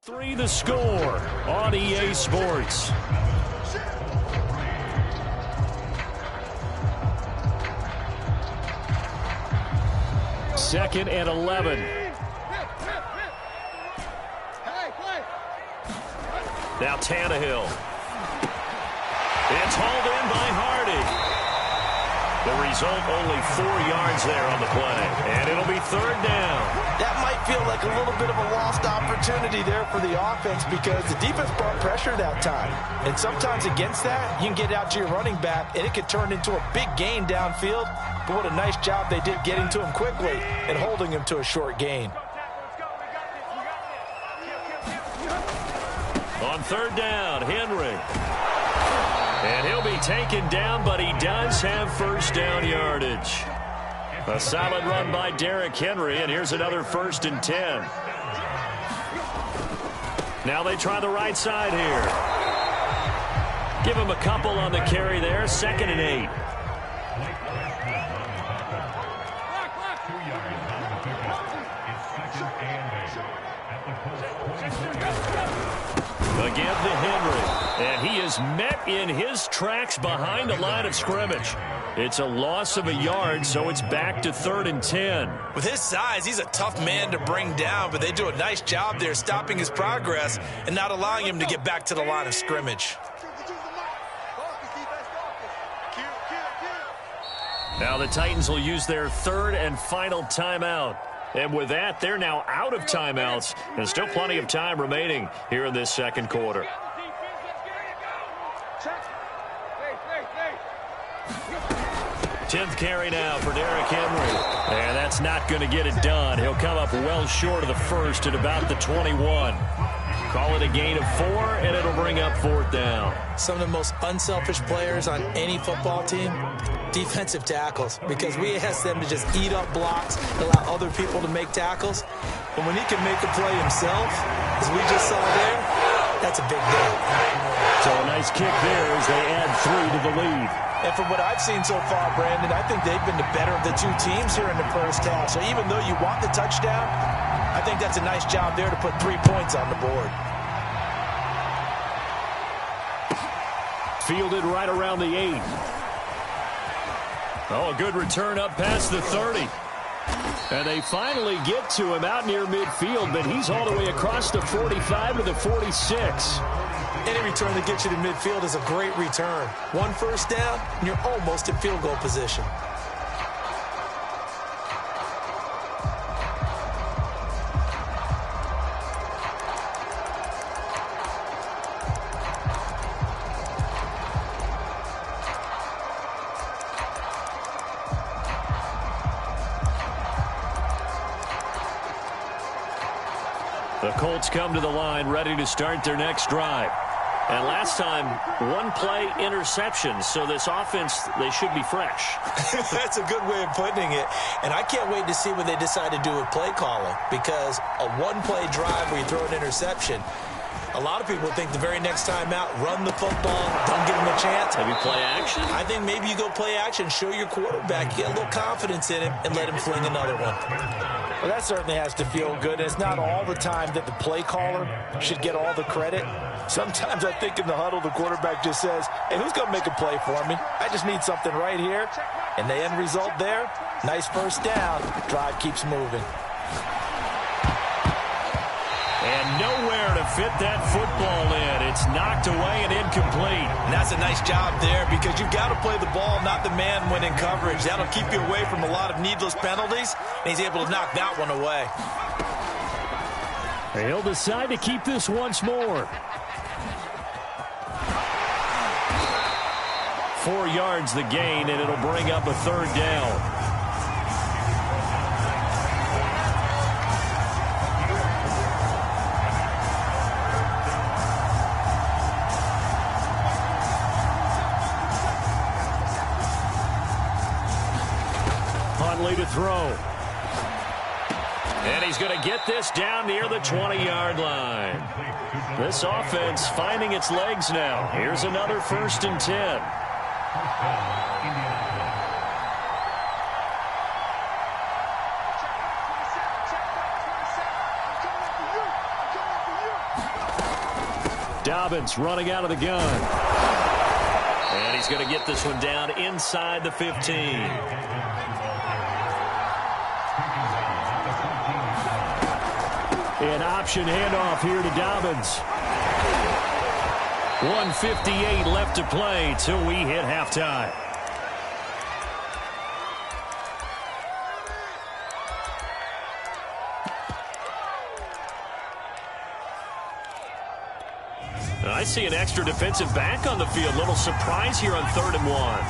3 the score on EA Sports. Second and 11. Now Tannehill. It's hauled in by Hardy. The result, only 4 yards there on the play. And it'll be third down. That might feel like a little bit of a lost opportunity there for the offense because the defense brought pressure that time. And sometimes against that, you can get out to your running back, and it could turn into a big gain downfield. But what a nice job they did getting to him quickly and holding him to a short gain. On third down, Henry. And he'll be taken down, but he does have first down yardage. A solid run by Derrick Henry, and here's another 1st and 10. Now they try the right side here. Give him a couple on the carry there, 2nd and 8. Again to Henry, and he is met in his tracks behind the line of scrimmage. It's a loss of a yard, so it's back to 3rd and 10. With his size, he's a tough man to bring down, but they do a nice job there stopping his progress and not allowing him to get back to the line of scrimmage. Now the Titans will use their 3rd and final timeout. And with that, they're now out of timeouts. And still plenty of time remaining here in this second quarter. 10th carry now for Derrick Henry. And that's not going to get it done. He'll come up well short of the first at about the 21. Call it a gain of 4, and it'll bring up 4th down. Some of the most unselfish players on any football team, defensive tackles, because we ask them to just eat up blocks, allow other people to make tackles. But when he can make a play himself, as we just saw there, that's a big deal. So a nice kick there as they add 3 to the lead. And from what I've seen so far, Brandon, I think they've been the better of the two teams here in the first half. So even though you want the touchdown, I think that's a nice job there to put 3 points on the board. Fielded right around the 8. Oh, a good return up past the 30. And they finally get to him out near midfield, but he's all the way across the 45 to the 46. Any return that gets you to midfield is a great return. 1 first down, and you're almost in field goal position. The Colts come to the line ready to start their next drive. And last time, 1-play interception, so this offense, they should be fresh. That's a good way of putting it. And I can't wait to see what they decide to do with play calling, because a 1-play drive where you throw an interception, a lot of people think the very next time out, run the football, don't give him a chance. Maybe play action? I think maybe you go play action, show your quarterback, get a little confidence in him, and let him fling another one. Well, that certainly has to feel good. It's not all the time that the play caller should get all the credit. Sometimes I think in the huddle, the quarterback just says, hey, who's going to make a play for me? I just need something right here. And the end result there, nice first down. Drive keeps moving. And nowhere to fit that football in. It's knocked away and incomplete. And that's a nice job there because you've got to play the ball, not the man when in coverage. That'll keep you away from a lot of needless penalties, and he's able to knock that one away. He'll decide to keep this once more. 4 yards the gain, and it'll bring up a 3rd down. To throw. And he's going to get this down near the 20-yard line. This offense finding its legs now. Here's another 1st and 10. Dobbins running out of the gun. And he's going to get this one down inside the 15. An option handoff here to Dobbins. 1:58 left to play till we hit halftime. I see an extra defensive back on the field. Little surprise here on 3rd and 1.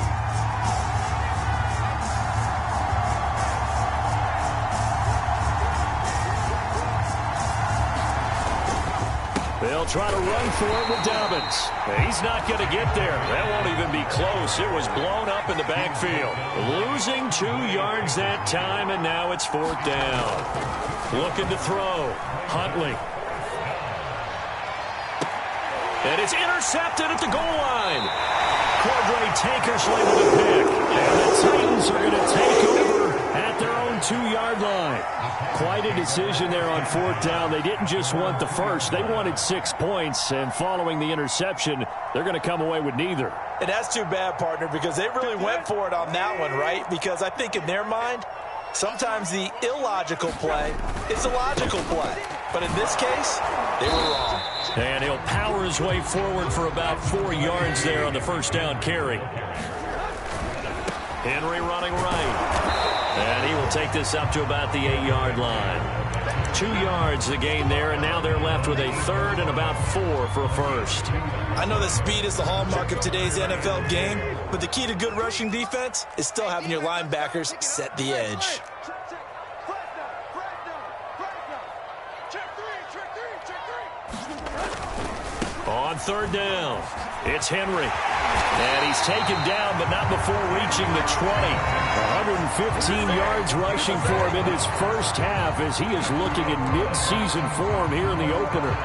They'll try to run for it with Dobbins. He's not going to get there. That won't even be close. It was blown up in the backfield. Losing 2 yards that time, and now it's 4th down. Looking to throw. Huntley. And it's intercepted at the goal line. Cordray Tankersley with a pick. And the Titans are going to take over at their own 2-yard line. Quite a decision there on 4th down. They didn't just want the first. They wanted 6 points. And following the interception, they're going to come away with neither. And that's too bad, partner, because they really went for it on that one, right? Because I think in their mind, sometimes the illogical play is a logical play. But in this case, they were wrong. And he'll power his way forward for about 4 yards there on the first down carry. Henry running right. And he will take this up to about the 8-yard line. 2 yards the gain there, and now they're left with a 3rd and about 4 for a first. I know that speed is the hallmark of today's NFL game, but the key to good rushing defense is still having your linebackers set the edge. On 3rd down, it's Henry. And he's taken down, but not before reaching the 20. 115 yards rushing for him in his first half as he is looking in mid-season form here in the opener.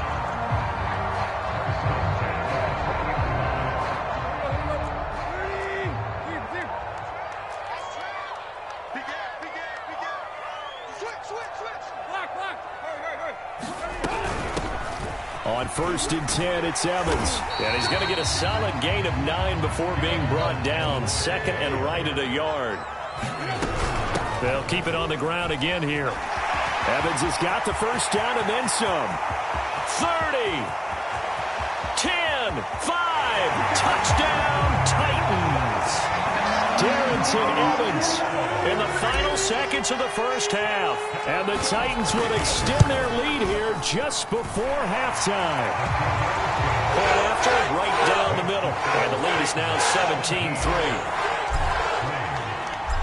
On 1st and 10, it's Evans. And he's going to get a solid gain of 9 before being brought down. 2nd and right at a yard. They'll keep it on the ground again here. Evans has got the first down and then some. 30. 10. 5. Touchdown, Titans. Darrynton Evans in the final seconds of the first half. And the Titans will extend their lead here just before halftime. Point after, right down the middle. And the lead is now 17-3.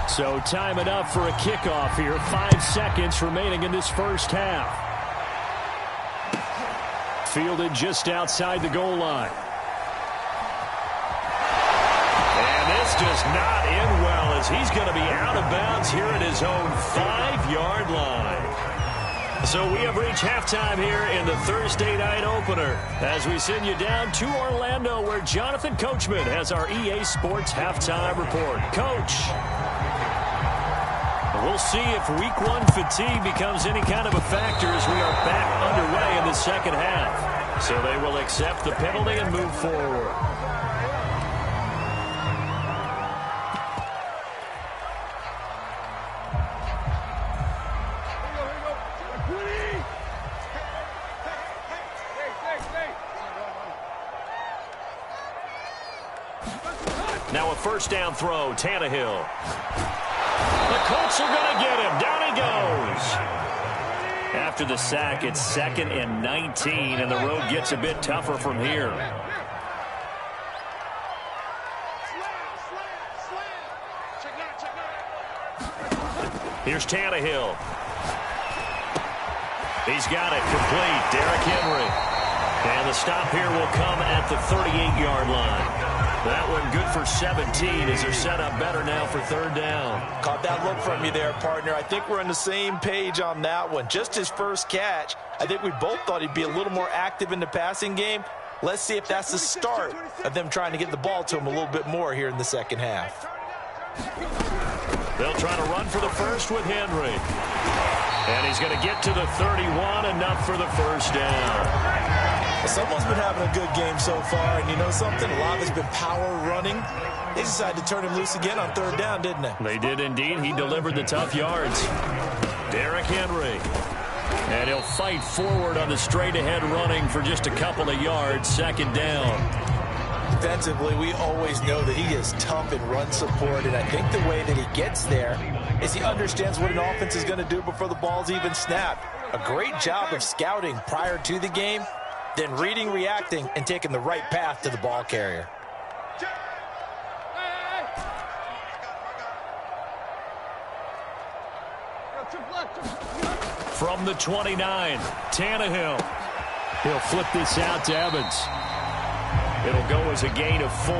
So time enough for a kickoff here. 5 seconds remaining in this first half. Fielded just outside the goal line. And this does not end well as he's going to be out of bounds here at his own 5-yard line. So we have reached halftime here in the Thursday night opener as we send you down to Orlando where Jonathan Coachman has our EA Sports halftime report. Coach, we'll see if week 1 fatigue becomes any kind of a factor as we are back underway in the second half. So they will accept the penalty and move forward. Now a first down throw, Tannehill. The Colts are going to get him. Down he goes. After the sack, it's 2nd and 19, and the road gets a bit tougher from here. Here's Tannehill. He's got it complete. Derrick Henry. And the stop here will come at the 38-yard line. That one good for 17 as they're set up better now for 3rd down. Caught that look from you there, partner. I think we're on the same page on that one. Just his first catch. I think we both thought he'd be a little more active in the passing game. Let's see if that's the start of them trying to get the ball to him a little bit more here in the second half. They'll try to run for the first with Henry. And he's going to get to the 31, enough for the first down. Well, someone's been having a good game so far, and you know something? A lot of it's been power running. They decided to turn him loose again on third down, didn't they? They did indeed. He delivered the tough yards. Derrick Henry. And he'll fight forward on the straight-ahead running for just a couple of yards. Second down. Defensively, we always know that he is tough in run support, and I think the way that he gets there is he understands what an offense is going to do before the ball's even snapped. A great job of scouting prior to the game, then reading, reacting, and taking the right path to the ball carrier. From the 29, Tannehill. He'll flip this out to Evans. It'll go as a gain of 4.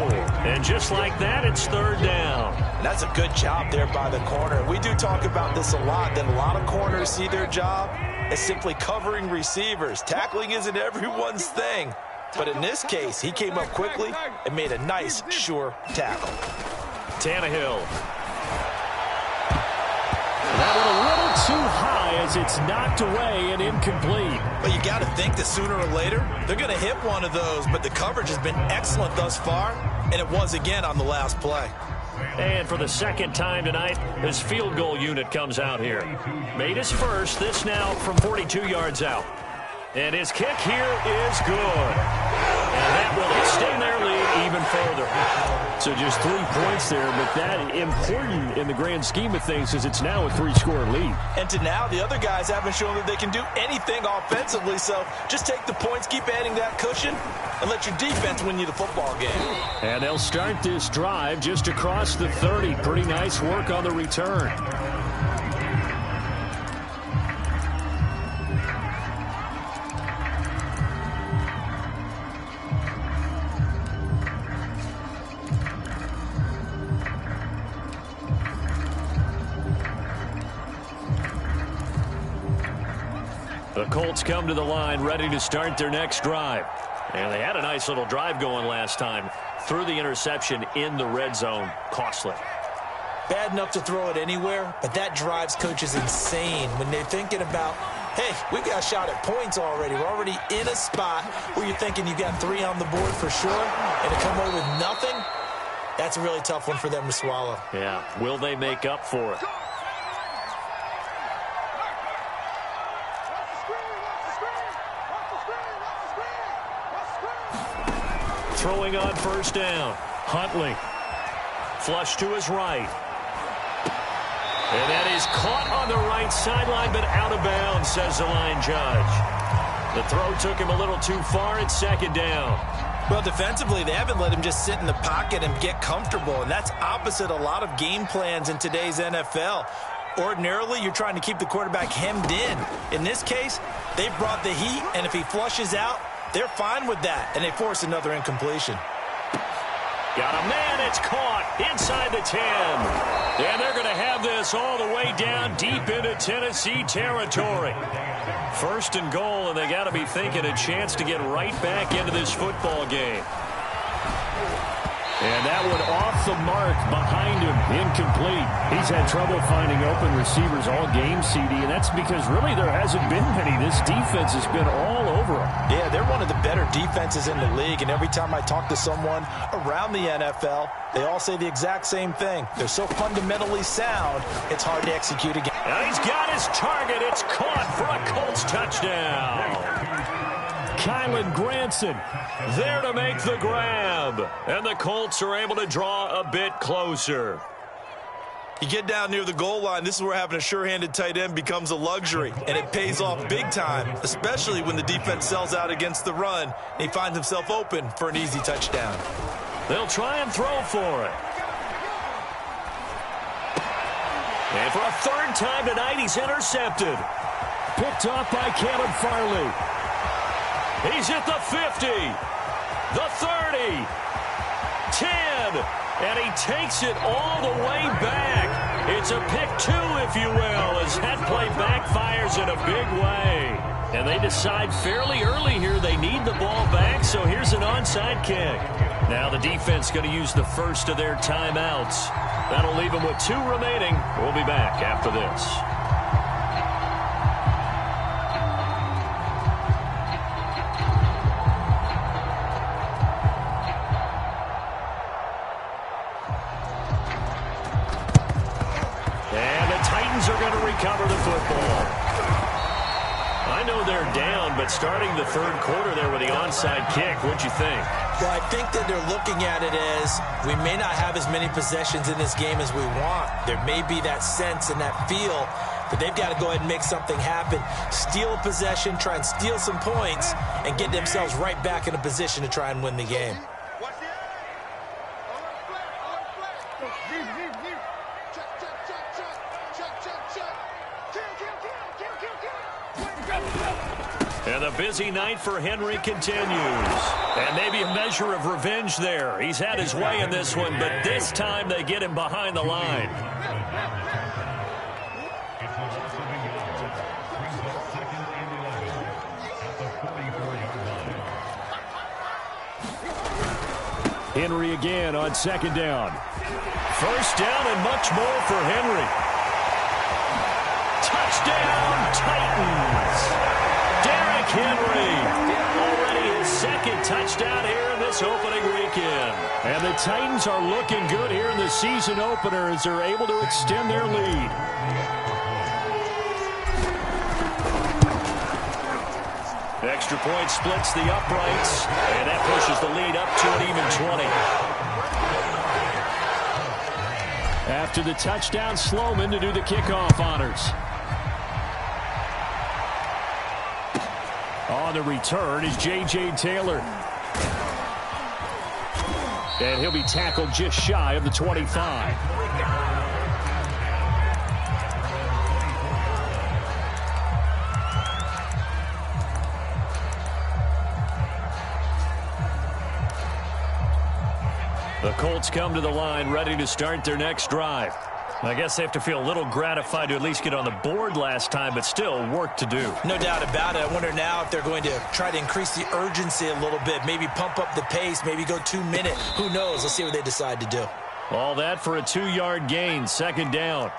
And just like that, it's third down. And that's a good job there by the corner. We do talk about this a lot, that a lot of corners see their job as simply covering receivers. Tackling isn't everyone's thing. But in this case, he came up quickly and made a nice, sure tackle. Tannehill. That one a little too high as it's knocked away and incomplete. But you got to think that sooner or later, they're going to hit one of those. But the coverage has been excellent thus far, and it was again on the last play. And for the second time tonight, his field goal unit comes out here. Made his first, this now from 42 yards out. And his kick here is good. And that will extend their lead even further. So just 3 points there, but that important in the grand scheme of things is it's now a 3-score lead. And to now, the other guys haven't shown that they can do anything offensively, so just take the points, keep adding that cushion, and let your defense win you the football game. And they'll start this drive just across the 30. Pretty nice work on the return. The Colts come to the line ready to start their next drive. And they had a nice little drive going last time. Threw the interception in the red zone. Costly. Bad enough to throw it anywhere, but that drives coaches insane when they're thinking about, hey, we've got a shot at points already. We're already in a spot where you're thinking you've got 3 on the board for sure, and to come away with nothing, that's a really tough one for them to swallow. Yeah, will they make up for it? Throwing on first down. Huntley. Flush to his right. And that is caught on the right sideline, but out of bounds, says the line judge. The throw took him a little too far. It's second down. Well, defensively, they haven't let him just sit in the pocket and get comfortable, and that's opposite a lot of game plans in today's NFL. Ordinarily, you're trying to keep the quarterback hemmed in. In this case, they brought the heat, and if he flushes out, they're fine with that, and they force another incompletion. Got a man, it's caught inside the 10. And they're going to have this all the way down deep into Tennessee territory. First and goal, and they got to be thinking a chance to get right back into this football game. And that one off the mark behind him, incomplete. He's had trouble finding open receivers all game, CD, and that's because really there hasn't been many. This defense has been all over him. Yeah, they're one of the better defenses in the league, and every time I talk to someone around the NFL, they all say the exact same thing. They're so fundamentally sound, it's hard to execute again. Now he's got his target. It's caught for a Colts touchdown. Kylen Granson there to make the grab. And the Colts are able to draw a bit closer. You get down near the goal line, this is where having a sure-handed tight end becomes a luxury, and it pays off big time, especially when the defense sells out against the run, and he finds himself open for an easy touchdown. They'll try and throw for it. And for a third time tonight, he's intercepted. Picked off by Caleb Farley. He's at the 50, the 30, 10, and he takes it all the way back. It's a pick 2, if you will, as that play backfires in a big way. And they decide fairly early here they need the ball back, so here's an onside kick. Now the defense going to use the first of their timeouts. That'll leave them with 2 remaining. We'll be back after this. recover the football. I know they're down, but starting the third quarter there with the onside kick, what'd you think? Well, I think that they're looking at it as we may not have as many possessions in this game as we want. There may be that sense and that feel that they've got to go ahead and make something happen, steal a possession, try and steal some points, and get themselves right back in a position to try and win the game. And the busy night for Henry continues. And maybe a measure of revenge there. He's had his way in this one, but this time they get him behind the line. Henry again on second down. First down and much more for Henry. Touchdown, Titans. Derrick Henry, already his second touchdown here in this opening weekend. And the Titans are looking good here in the season opener as they're able to extend their lead. Extra point splits the uprights, and that pushes the lead up to an even 20. After the touchdown, Sloman to do the kickoff honors. On the return is J.J. Taylor. And he'll be tackled just shy of the 25. The Colts come to the line ready to start their next drive. I guess they have to feel a little gratified to at least get on the board last time, but still work to do. No doubt about it. I wonder now if they're going to try to increase the urgency a little bit, maybe pump up the pace, maybe go 2 minutes. Who knows? Let's see what they decide to do. All that for a 2-yard gain, second down.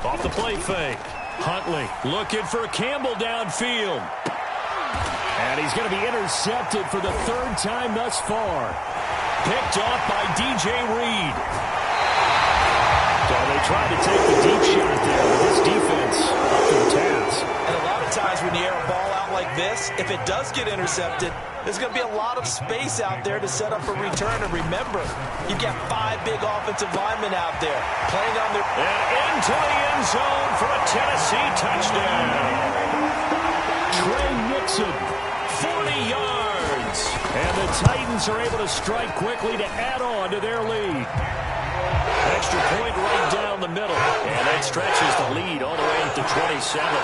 Off the play fake. Huntley looking for Campbell downfield. And he's going to be intercepted for the third time thus far. Picked off by DJ Reed. So they tried to take the deep shot there, but this defense up to the task. And a lot of times when you air a ball out like this, if it does get intercepted, there's going to be a lot of space out there to set up a return. And remember, you've got 5 big offensive linemen out there playing on their... And into the end zone for a Tennessee touchdown. Trey Nixon. 40 yards. And the Titans are able to strike quickly to add on to their lead. Extra point right down the middle. And that stretches the lead all the way up to 27.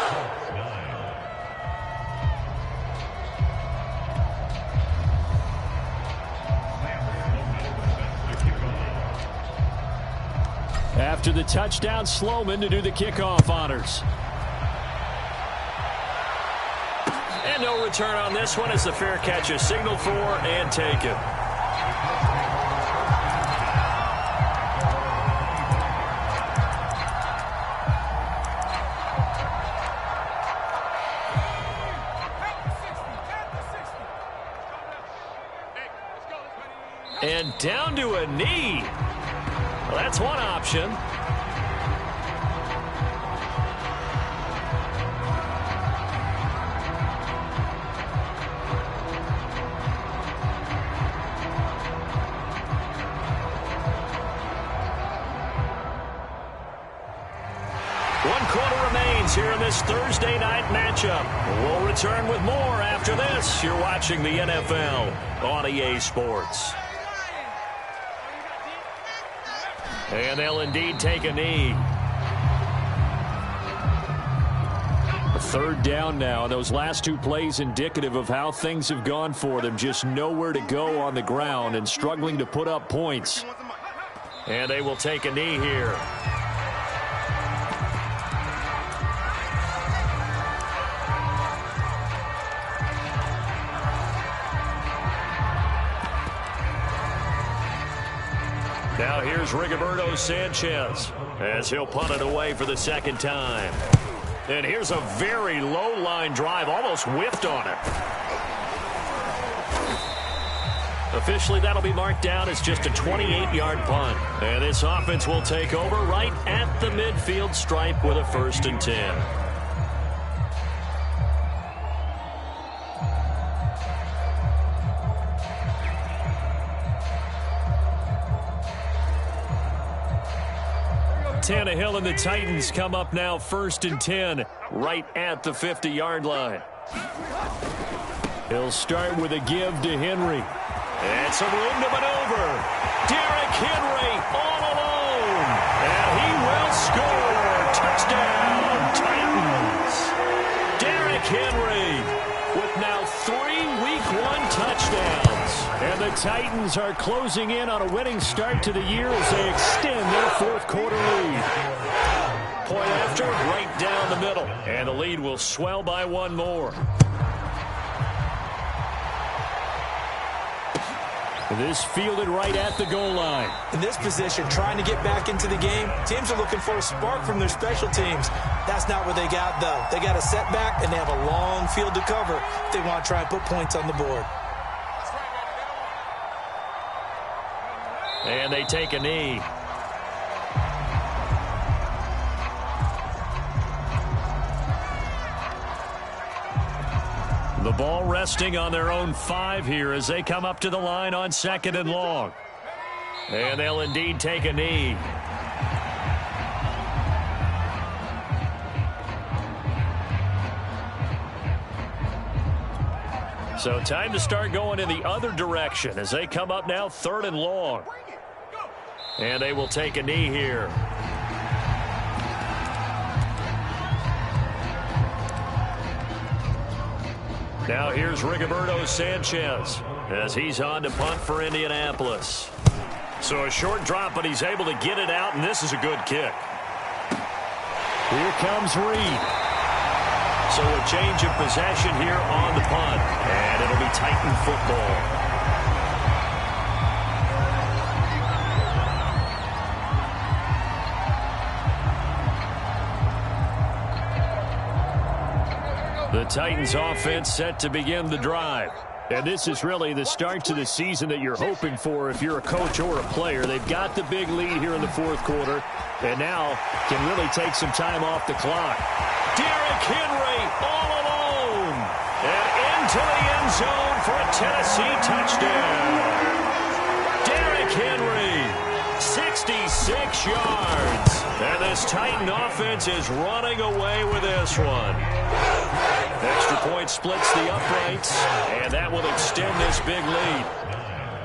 After the touchdown, Sloman to do the kickoff honors. And no return on this one as the fair catch is signaled for and taken. And down to a knee. Well, that's one option. Here in this Thursday night matchup. We'll return with more after this. You're watching the NFL on EA Sports. And they'll indeed take a knee. Third down now. Those last 2 plays indicative of how things have gone for them. Just nowhere to go on the ground and struggling to put up points. And they will take a knee here. Now here's Rigoberto Sanchez as he'll punt it away for the second time. And here's a very low line drive, almost whiffed on it. Officially, that'll be marked down as just a 28-yard punt. And this offense will take over right at the midfield stripe with a 1st and 10. Tannehill and the Titans come up now 1st and 10 right at the 50-yard line. He'll start with a give to Henry. And some room to maneuver. Derrick Henry all alone. And he will score. Touchdown, Titans. Derrick Henry with now 3 Week 1 touchdowns. And the Titans are closing in on a winning start to the year as they extend their 4th quarter lead. Point after, right down the middle. And the lead will swell by 1 more. This fielded right at the goal line. In this position, trying to get back into the game, teams are looking for a spark from their special teams. That's not what they got, though. They got a setback, and they have a long field to cover if they want to try and put points on the board. And they take a knee. The ball resting on their own 5 here as they come up to the line on 2nd and long. And they'll indeed take a knee. So time to start going in the other direction as they come up now 3rd and long. And they will take a knee here. Now here's Rigoberto Sanchez as he's on to punt for Indianapolis. So a short drop, but he's able to get it out, and this is a good kick. Here comes Reed. So a change of possession here on the punt, and it'll be Titan football. The Titans offense set to begin the drive. And this is really the start to the season that you're hoping for if you're a coach or a player. They've got the big lead here in the 4th quarter, and now can really take some time off the clock. Derrick Henry all alone. And into the end zone for a Tennessee touchdown. Derrick Henry, 66 yards. And this Titan offense is running away with this one. Extra point splits the uprights, and that will extend this big lead.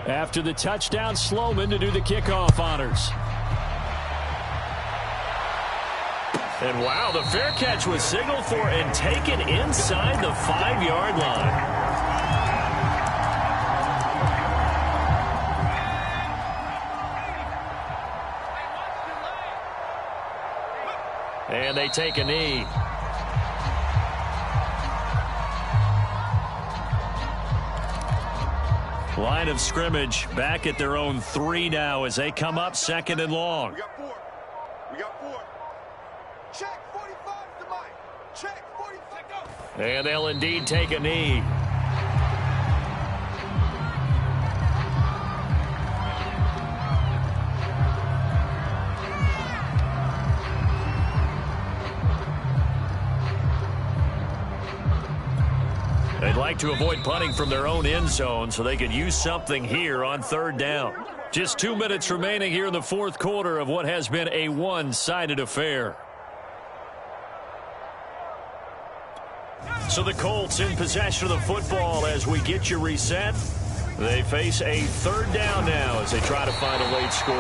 After the touchdown, Sloman to do the kickoff honors. And wow, the fair catch was signaled for and taken inside the 5-yard line. And they take a knee. Line of scrimmage back at their own 3 now as they come up 2nd and long. We got 4. We got 4. Check 45 to Mike. Check 45. Go. And they'll indeed take a knee. They'd like to avoid punting from their own end zone so they could use something here on 3rd down. Just 2 minutes remaining here in the 4th quarter of what has been a one-sided affair. So the Colts in possession of the football as we get you reset. They face a 3rd down now as they try to find a late score.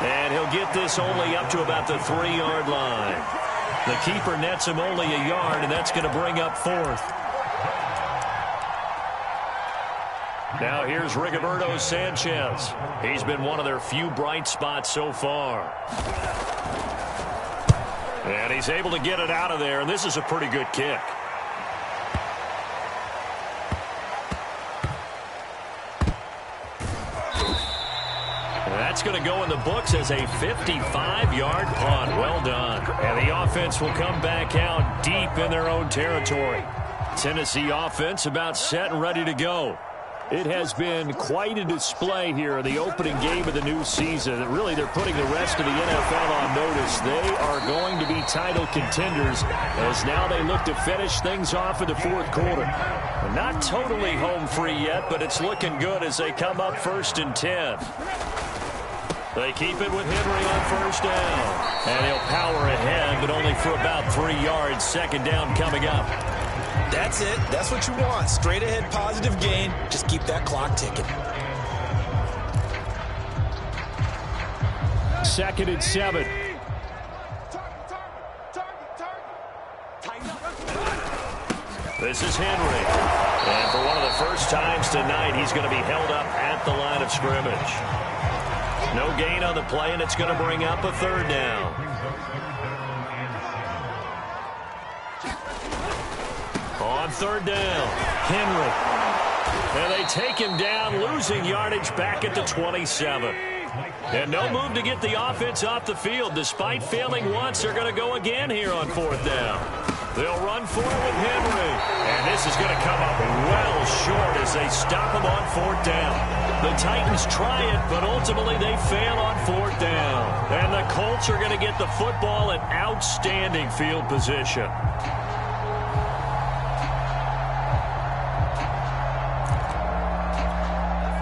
And he'll get this only up to about the 3-yard line. The keeper nets him only a yard, and that's going to bring up 4th. Now here's Rigoberto Sanchez. He's been one of their few bright spots so far. And he's able to get it out of there, and this is a pretty good kick. And that's going to go in the books as a 55-yard punt. Well done. And the offense will come back out deep in their own territory. Tennessee offense about set and ready to go. It has been quite a display here in the opening game of the new season. Really, they're putting the rest of the NFL on notice. They are going to be title contenders as now they look to finish things off in the fourth quarter. Not totally home free yet, but it's looking good as they come up 1st and 10. They keep it with Henry on 1st down. And he'll power ahead, but only for about 3 yards. 2nd down coming up. That's it. That's what you want. Straight ahead, positive gain. Just keep that clock ticking. 2nd and 7. This is Henry. And for one of the first times tonight, he's going to be held up at the line of scrimmage. No gain on the play, and it's going to bring up a 3rd down. On 3rd down, Henry. And they take him down, losing yardage back at the 27. And no move to get the offense off the field. Despite failing once, they're going to go again here on 4th down. They'll run for it with Henry. And this is going to come up well short as they stop him on 4th down. The Titans try it, but ultimately they fail on 4th down. And the Colts are going to get the football in outstanding field position.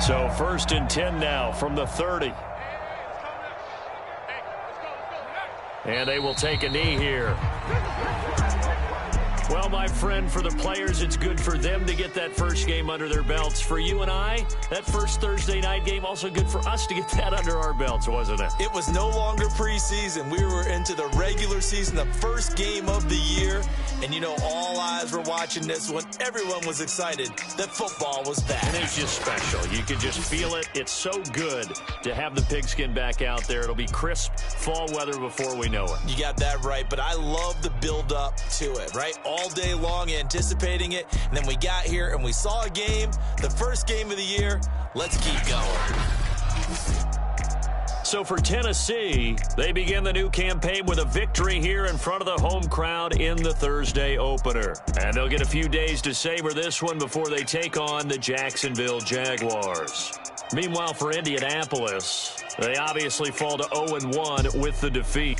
So 1st and 10 now from the 30. And they will take a knee here. Well, my friend, for the players, it's good for them to get that first game under their belts. For you and I, that first Thursday night game, also good for us to get that under our belts, wasn't it? It was no longer preseason. We were into the regular season, the first game of the year. And, you know, all eyes were watching this one. Everyone was excited that football was back. And it's just special. You can just feel it. It's so good to have the pigskin back out there. It'll be crisp fall weather before we know it. You got that right, but I love the build-up to it, right? All day long anticipating it, and then we got here and we saw a game, the first game of the year. Let's keep going. So for Tennessee, they begin the new campaign with a victory here in front of the home crowd in the Thursday opener. And they'll get a few days to savor this one before they take on the Jacksonville Jaguars. Meanwhile, for Indianapolis, they obviously fall to 0-1 with the defeat.